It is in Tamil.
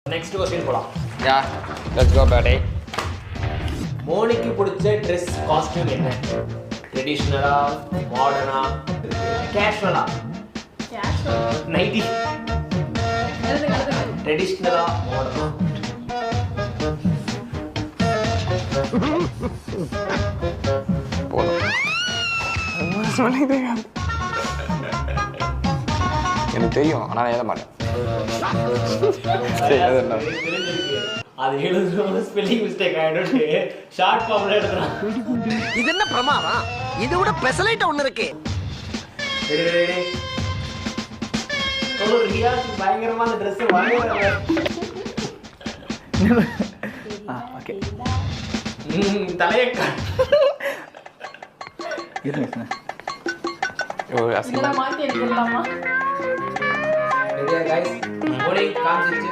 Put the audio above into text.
நெக்ஸ்ட் क्वेश्चन போலாம். Yeah let's go birthday. மோனிக்கு பிடிச்ச ட்ரெஸ் காஸ்டியூம் என்ன? ட்ரெடிஷனலா, மாடர்னா, கேஷுவலா? நைட்டி. ட்ரெடிஷனலா, மாடர்னா? போதும். எனக்கு தெரியும் ஆனால் நான் எழுத மாட்டேன். சரி எழுதுறேன். அது எழுதுறோம் ஸ்பெல்லிங் மிஸ்டேக் ஆயிடும்னு ஷார்ட் ஃபார்ம்ல எழுதுறான். இது என்ன பிரமாதம்? இது விட பெசலைட் ஒன்னு இருக்கு. ஒரு ரியாஸ் பயங்கரமான Dress வாங்குறாங்க. ஓகே தலையக்கா இருங்க ஒரு அசிங்கம். மாத்தி எடுத்துடலாமா? ரெடியா गाइस? மோனி காமிச்சிச்சு.